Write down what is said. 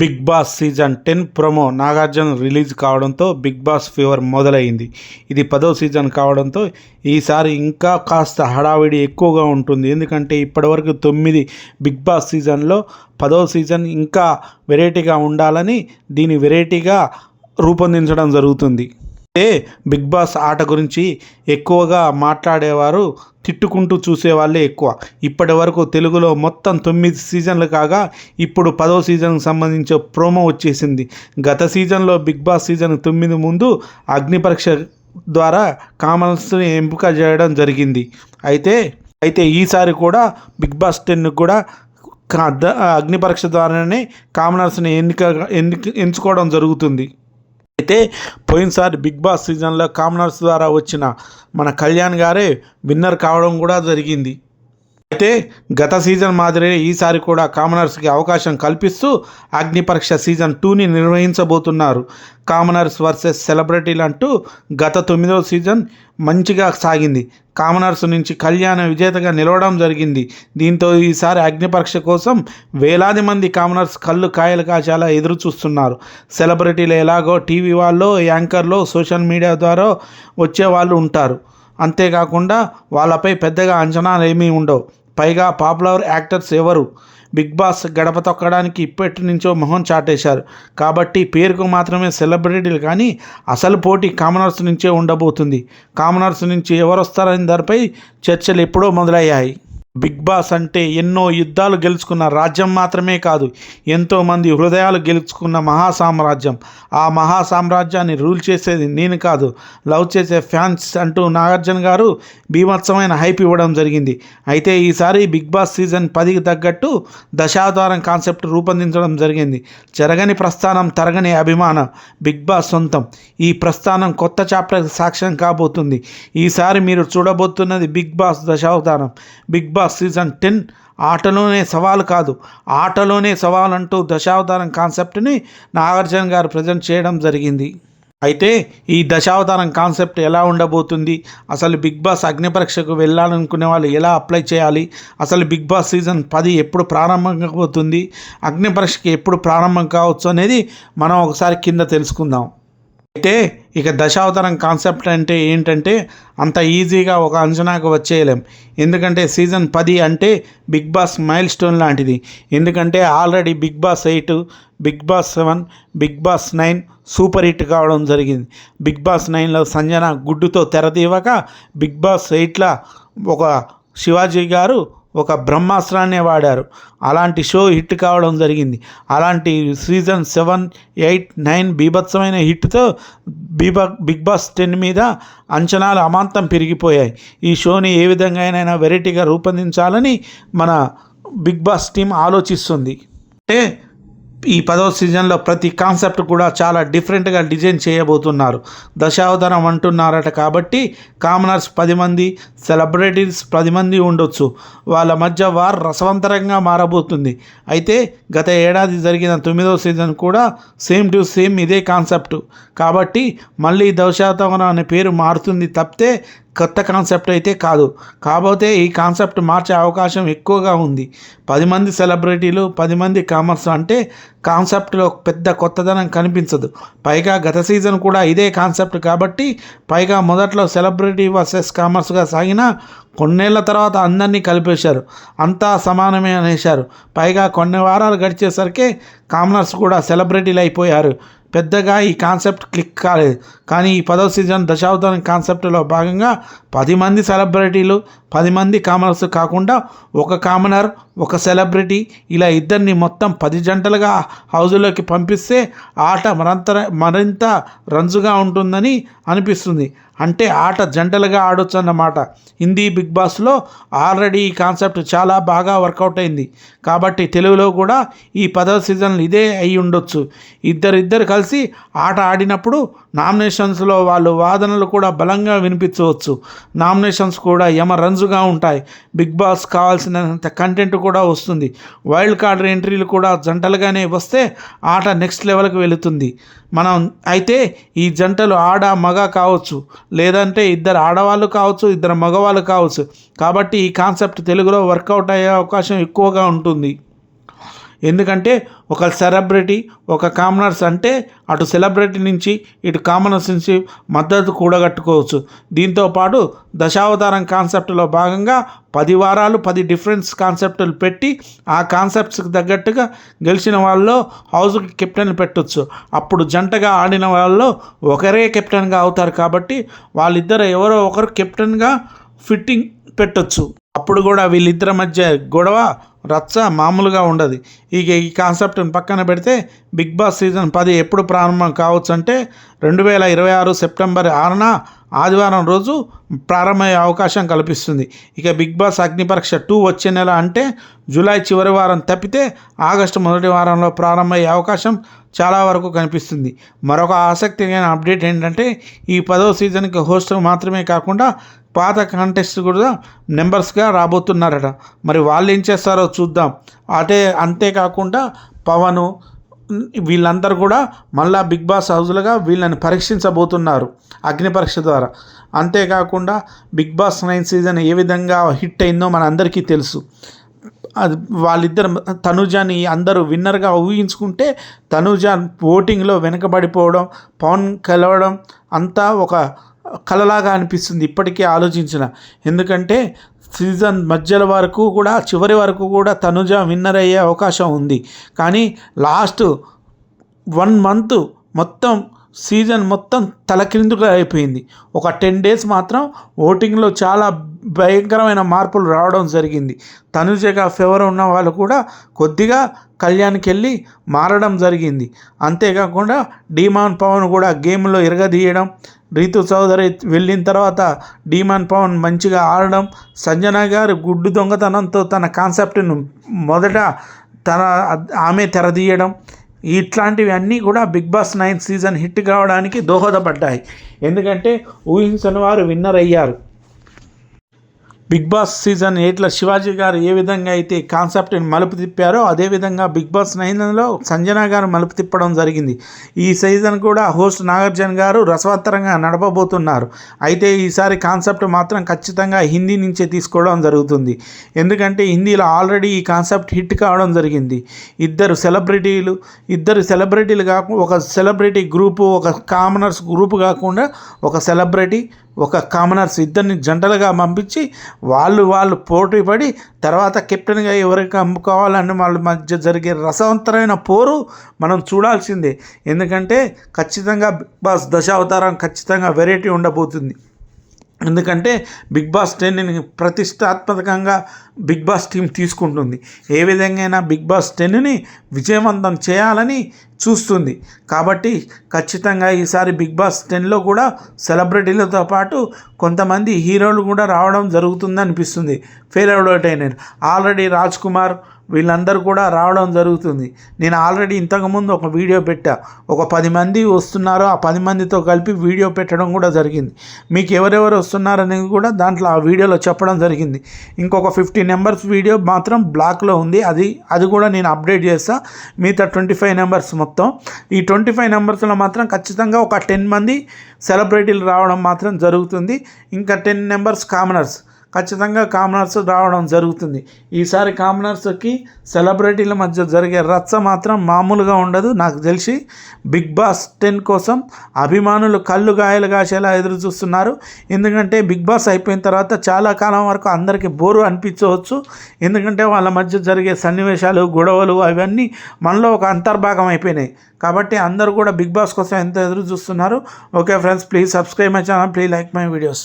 Big Boss season 10 promo Nagarjuna release కావడంతో Bigg Boss fever మొదలైంది. ఇది 10వ సీజన్ కావడంతో ఈసారి ఇంకా కాస్త హడావిడి ఎక్కువగా ఉంటుంది. ఎందుకంటే ఇప్పటివరకు 9 బిగ్ బాస్ సీజన్లో 10వ సీజన్ ఇంకా వెరైటీగా ఉండాలని దీని వెరైటీగా రూపొందించడం జరుగుతుంది. బిగ్ బాస్ ఆట గురించి ఎక్కువగా మాట్లాడేవారు తిట్టుకుంటూ చూసేవాళ్ళే ఎక్కువ. ఇప్పటి వరకు తెలుగులో మొత్తం 9 సీజన్లు కాగా ఇప్పుడు 10వ సీజన్కి సంబంధించిన ప్రోమో వచ్చేసింది. గత సీజన్లో బిగ్ బాస్ సీజన్ 9 ముందు అగ్ని పరీక్ష ద్వారా కామన్స్ని ఎంపిక చేయడం జరిగింది. అయితే ఈసారి కూడా బిగ్ బాస్ 10 కూడా అగ్ని పరీక్ష ద్వారానే కామనర్స్ని ఎంచుకోవడం జరుగుతుంది. అయితే పోయినసారి బిగ్ బాస్ సీజన్లో కామనర్స్ ద్వారా వచ్చిన మన కళ్యాణ్ గారే విన్నర్ కావడం కూడా జరిగింది. అయితే గత సీజన్ మాదిరి ఈసారి కూడా కామనర్స్కి అవకాశం కల్పిస్తూ అగ్ని పరీక్ష సీజన్ 2ని నిర్వహించబోతున్నారు. కామనర్స్ వర్సెస్ సెలబ్రిటీలు అంటూ గత 9వ సీజన్ మంచిగా సాగింది. కామనర్స్ నుంచి కళ్యాణ విజేతగా నిలవడం జరిగింది. దీంతో ఈసారి అగ్ని పరీక్ష కోసం వేలాది మంది కామనర్స్ కళ్ళు కాయలు కాచేలా ఎదురు చూస్తున్నారు. సెలబ్రిటీలు ఎలాగో టీవీ వాళ్ళు, యాంకర్లు, సోషల్ మీడియా ద్వారా వచ్చేవాళ్ళు ఉంటారు. అంతేకాకుండా వాళ్ళపై పెద్దగా అంచనాలు ఏమీ ఉండవు. పైగా పాపులర్ యాక్టర్స్ ఎవరు బిగ్ బాస్ గడప తొక్కడానికి ఇప్పటి నుంచో మొహం చాటేశారు. కాబట్టి పేరుకు మాత్రమే సెలబ్రిటీలు, కానీ అసలు పోటీ కామనర్స్ నుంచే ఉండబోతుంది. కామనర్స్ నుంచి ఎవరు వస్తారనే దానిపై చర్చలు ఎప్పుడో మొదలయ్యాయి. బిగ్ బాస్ అంటే ఎన్నో యుద్ధాలు గెలుచుకున్న రాజ్యం మాత్రమే కాదు, ఎంతోమంది హృదయాలు గెలుచుకున్న మహాసామ్రాజ్యం. ఆ మహాసామ్రాజ్యాన్ని రూల్ చేసేది నేను కాదు, లవ్ చేసే ఫ్యాన్స్ అంటూ నాగార్జున గారు బీభత్సమైన హైప్ ఇవ్వడం జరిగింది. అయితే ఈసారి బిగ్ బాస్ సీజన్ 10కి తగ్గట్టు దశావతారం కాన్సెప్ట్ రూపొందించడం జరిగింది. చెరగని ప్రస్థానం, తరగని అభిమానం బిగ్ బాస్ సొంతం. ఈ ప్రస్థానం కొత్త చాప్టర్ సాక్ష్యం కాబోతుంది. ఈసారి మీరు చూడబోతున్నది బిగ్ బాస్ దశావతారం. బిగ్ బాస్ సీజన్ 10 ఆటలోనే సవాలు కాదు, ఆటలోనే సవాల్ అంటూ దశావతారం కాన్సెప్ట్ని నాగార్జున గారు ప్రజెంట్ చేయడం జరిగింది. అయితే ఈ దశావతారం కాన్సెప్ట్ ఎలా ఉండబోతుంది, అసలు బిగ్ బాస్ అగ్ని పరీక్షకు వెళ్ళాలనుకునే వాళ్ళు ఎలా అప్లై చేయాలి, అసలు బిగ్ బాస్ సీజన్ 10 ఎప్పుడు ప్రారంభం కాబోతుంది, అగ్ని పరీక్షకి ఎప్పుడు ప్రారంభం కావచ్చు అనేది మనం ఒకసారి కింద తెలుసుకుందాం. అయితే ఇక దశావతారం కాన్సెప్ట్ అంటే ఏంటంటే అంత ఈజీగా ఒక అంచనాకు వచ్చేయలేం. ఎందుకంటే సీజన్ 10 అంటే బిగ్ బాస్ మైల్ స్టోన్ లాంటిది. ఎందుకంటే ఆల్రెడీ బిగ్ బాస్ 8, బిగ్ బాస్ 7, బిగ్ బాస్ 9 సూపర్ హిట్ కావడం జరిగింది. బిగ్ బాస్ 9లో సంజన గుడ్డుతో తెరదీవక బిగ్ బాస్ 8లో ఒక శివాజీ గారు ఒక బ్రహ్మాస్త్రాన్నే వాడారు. అలాంటి షో హిట్ కావడం జరిగింది. అలాంటి సీజన్ 7, 8, 9 బీభత్సమైన హిట్తో బిగ్ బాస్ 10 మీద అంచనాలు అమాంతం పెరిగిపోయాయి. ఈ షోని ఏ విధంగా అయినా వెరైటీగా రూపొందించాలని మన బిగ్ బాస్ టీం ఆలోచిస్తుంది. అంటే ఈ 10వ సీజన్లో ప్రతి కాన్సెప్ట్ కూడా చాలా డిఫరెంట్గా డిజైన్ చేయబోతున్నారు. దశావతారం అంటున్నారట కాబట్టి కామనర్స్ 10 మంది, సెలబ్రిటీస్ 10 మంది ఉండొచ్చు. వాళ్ళ మధ్య వార్ రసవంతరంగా మారబోతుంది. అయితే గత ఏడాది జరిగిన 9వ సీజన్ కూడా సేమ్ టు సేమ్ ఇదే కాన్సెప్ట్. కాబట్టి మళ్ళీ దశావతారం అనే పేరు మారుతుంది తప్పితే కొత్త కాన్సెప్ట్ అయితే కాదు. కాకపోతే ఈ కాన్సెప్ట్ మార్చే అవకాశం ఎక్కువగా ఉంది. 10 మంది సెలబ్రిటీలు, 10 మంది కామర్స్ అంటే కాన్సెప్ట్లో పెద్ద కొత్తదనం కనిపించదు. పైగా గత సీజన్ కూడా ఇదే కాన్సెప్ట్ కాబట్టి పైగా మొదట్లో సెలబ్రిటీ వర్సెస్ కామర్స్గా సాగిన కొన్నేళ్ల తర్వాత అందరినీ కలిపేశారు. అంతా సమానమే అనేశారు. పైగా కొన్ని వారాలు గడిచేసరికి కామనర్స్ కూడా సెలబ్రిటీలు అయిపోయారు. పెద్దగా ఈ కాన్సెప్ట్ క్లిక్ కాలేదు. కానీ ఈ 10వ సీజన్ దశావతారం కాన్సెప్ట్లో భాగంగా 10 మంది సెలబ్రిటీలు, 10 మంది కామనర్స్ కాకుండా ఒక కామనర్, ఒక సెలబ్రిటీ ఇలా ఇద్దరిని మొత్తం 10 జంటలుగా హౌజులోకి పంపిస్తే ఆట మరింత రంజుగా ఉంటుందని అనిపిస్తుంది. అంటే ఆట జంటలుగా ఆడొచ్చు అన్నమాట. హిందీ బిగ్ బాస్లో ఆల్రెడీ ఈ కాన్సెప్ట్ చాలా బాగా వర్కౌట్ అయింది. కాబట్టి తెలుగులో కూడా ఈ 10వ సీజన్లు ఇదే అయి ఉండొచ్చు. ఇద్దరు కలిసి ఆట ఆడినప్పుడు నామినేషన్స్లో వాళ్ళు వాదనలు కూడా బలంగా వినిపించవచ్చు. నామినేషన్స్ కూడా రంజుగా ఉంటాయి. బిగ్ బాస్ కావాల్సినంత కంటెంట్ కూడా వస్తుంది. వైల్డ్ కార్డ్ ఎంట్రీలు కూడా జంటలుగానే వస్తే ఆట నెక్స్ట్ లెవెల్కి వెళుతుంది. అయితే ఈ జంటలు ఆడ మగ కావచ్చు, లేదంటే ఇద్దరు ఆడవాళ్ళు కావచ్చు, ఇద్దరు మగవాళ్ళు కావచ్చు. కాబట్టి ఈ కాన్సెప్ట్ తెలుగులో వర్కౌట్ అయ్యే అవకాశం ఎక్కువగా ఉంటుంది. ఎందుకంటే ఒక సెలబ్రిటీ ఒక కామనర్స్ అంటే అటు సెలబ్రిటీ నుంచి ఇటు కామనర్స్ నుంచి మద్దతు కూడగట్టుకోవచ్చు. దీంతోపాటు దశావతారం కాన్సెప్ట్లో భాగంగా 10 వారాలు 10 డిఫరెన్స్ కాన్సెప్టులు పెట్టి ఆ కాన్సెప్ట్స్కి తగ్గట్టుగా గెలిచిన వాళ్ళలో హౌస్కి కెప్టెన్ పెట్టవచ్చు. అప్పుడు జంటగా ఆడిన వాళ్ళలో ఒకరే కెప్టెన్గా అవుతారు కాబట్టి వాళ్ళిద్దరు ఎవరో ఒకరు కెప్టెన్గా ఫిట్టింగ్ పెట్టొచ్చు. అప్పుడు కూడా వీళ్ళిద్దరి మధ్య గొడవ రచ్చ మామూలుగా ఉండదు. ఇక ఈ కాన్సెప్ట్ని పక్కన పెడితే బిగ్ బాస్ సీజన్ 10 ఎప్పుడు ప్రారంభం కావచ్చు అంటే 2026 సెప్టెంబర్ 6న ఆదివారం రోజు ప్రారంభమయ్యే అవకాశం కల్పిస్తుంది. ఇక బిగ్ బాస్ అగ్ని పరీక్ష 2 వచ్చే నెల అంటే జూలై చివరి వారం తప్పితే ఆగస్టు మొదటి వారంలో ప్రారంభమయ్యే అవకాశం చాలా వరకు కనిపిస్తుంది. మరొక ఆసక్తికరమైన అప్డేట్ ఏంటంటే ఈ 10వ సీజన్కి హోస్ట్ మాత్రమే కాకుండా పాత కాంటెస్ట్ కూడా మెంబర్స్గా రాబోతున్నారట. మరి వాళ్ళు ఏం చేస్తారో చూద్దాం. అంతేకాకుండా పవను వీళ్ళందరూ కూడా మళ్ళా బిగ్ బాస్ హౌస్లుగా వీళ్ళని పరీక్షించబోతున్నారు అగ్ని పరీక్ష ద్వారా. అంతేకాకుండా బిగ్ బాస్ 9 సీజన్ ఏ విధంగా హిట్ అయిందో మన అందరికీ తెలుసు. అది వాళ్ళిద్దరు తనుజాని అందరూ విన్నర్గా ఊహించుకుంటే తనుజ ఓటింగ్లో వెనుకబడిపోవడం, పవన్ కలవడం అంతా ఒక కలలాగా అనిపిస్తుంది ఇప్పటికీ ఆలోచించిన. ఎందుకంటే సీజన్ మధ్యల వరకు కూడా చివరి వరకు కూడా తనుజ విన్నర్ అయ్యే అవకాశం ఉంది. కానీ లాస్ట్ 1 మంత్ మొత్తం సీజన్ మొత్తం తలక్రిందుగా అయిపోయింది. ఒక 10 డేస్ మాత్రం ఓటింగ్లో చాలా భయంకరమైన మార్పులు రావడం జరిగింది. తనుజగా ఫేవర్ ఉన్న వాళ్ళు కూడా కొద్దిగా కళ్యాణ్కి వెళ్ళి మారడం జరిగింది. అంతేకాకుండా డీమాన్ పవన్ కూడా గేమ్లో ఇరగదీయడం, రీతు చౌదరి వెళ్ళిన తర్వాత డీమాన్ పవన్ మంచిగా ఆడడం, సంజన గారు గుడ్డు దొంగతనంతో తన కాన్సెప్ట్ను మొదట ఆమె తెరదీయడం, ఇట్లాంటివి అన్నీ కూడా బిగ్ బాస్ 9 సీజన్ హిట్ కావడానికి దోహదపడ్డాయి. ఎందుకంటే ఊహించని వారు విన్నర్ అయ్యారు. బిగ్ బాస్ సీజన్ 8లో శివాజీ గారు ఏ విధంగా అయితే కాన్సెప్ట్ని మలుపు తిప్పారో అదేవిధంగా బిగ్ బాస్ 9లో సంజన గారు మలుపు తిప్పడం జరిగింది. ఈ సీజన్ కూడా హోస్ట్ నాగార్జున గారు రసవత్తరంగా నడపబోతున్నారు. అయితే ఈసారి కాన్సెప్ట్ మాత్రం ఖచ్చితంగా హిందీ నుంచే తీసుకోవడం జరుగుతుంది. ఎందుకంటే హిందీలో ఆల్రెడీ ఈ కాన్సెప్ట్ హిట్ కావడం జరిగింది. ఇద్దరు సెలబ్రిటీలు కాకుండా ఒక సెలబ్రిటీ గ్రూపు, ఒక కామనర్స్ గ్రూపు కాకుండా ఒక సెలబ్రిటీ ఒక కామనర్స్ ఇద్దరిని జంటలుగా పంపించి వాళ్ళు పోటీ పడి తర్వాత కెప్టెన్గా ఎవరికి అమ్ముకోవాలని వాళ్ళ మధ్య జరిగే రసవంతమైన పోరు మనం చూడాల్సిందే. ఎందుకంటే ఖచ్చితంగా బిగ్ బాస్ దశావతారం ఖచ్చితంగా వెరైటీ ఉండబోతుంది. ఎందుకంటే బిగ్ బాస్ 10ని ప్రతిష్టాత్మకంగా బిగ్ బాస్ టీం తీసుకుంటుంది. ఏ విధంగా బిగ్ బాస్ 10ని విజయవంతం చేయాలని చూస్తుంది. కాబట్టి ఖచ్చితంగా ఈసారి బిగ్ బాస్ 10లో కూడా సెలబ్రిటీలతో పాటు కొంతమంది హీరోలు కూడా రావడం జరుగుతుంది అనిపిస్తుంది. ఫేవరెట్ అయిన ఆల్రెడీ రాజ్ కుమార్ వీళ్ళందరూ కూడా రావడం జరుగుతుంది. నేను ఆల్రెడీ ఇంతకుముందు ఒక వీడియో పెట్టా. ఒక 10 మంది వస్తున్నారో ఆ 10 మందితో కలిపి వీడియో పెట్టడం కూడా జరిగింది. మీకు ఎవరెవరు వస్తున్నారనేది కూడా దాంట్లో ఆ వీడియోలో చెప్పడం జరిగింది. ఇంకొక 50 నెంబర్స్ వీడియో మాత్రం బ్లాక్లో ఉంది. అది కూడా నేను అప్డేట్ చేస్తా. మిగతా 25 నెంబర్స్ మొత్తం ఈ 25 నెంబర్స్లో మాత్రం ఖచ్చితంగా ఒక 10 మంది సెలబ్రిటీలు రావడం మాత్రం జరుగుతుంది. ఇంకా 10 నెంబర్స్ కామనర్స్ ఖచ్చితంగా కామనర్స్ రావడం జరుగుతుంది. ఈసారి కామనర్స్కి సెలబ్రిటీల మధ్య జరిగే రచ్చ మాత్రం మామూలుగా ఉండదు. నాకు తెలిసి బిగ్ బాస్ 10 కోసం అభిమానులు కళ్ళు గాయలు కాసేలా ఎదురు చూస్తున్నారు. ఎందుకంటే బిగ్ బాస్ అయిపోయిన తర్వాత చాలా కాలం వరకు అందరికీ బోరు అనిపించవచ్చు. ఎందుకంటే వాళ్ళ మధ్య జరిగే సన్నివేశాలు, గొడవలు అవన్నీ మనలో ఒక అంతర్భాగం అయిపోయినాయి. కాబట్టి అందరూ కూడా బిగ్ బాస్ కోసం ఎంత ఎదురు చూస్తున్నారు. Okay friends, please subscribe my channel, please like my videos.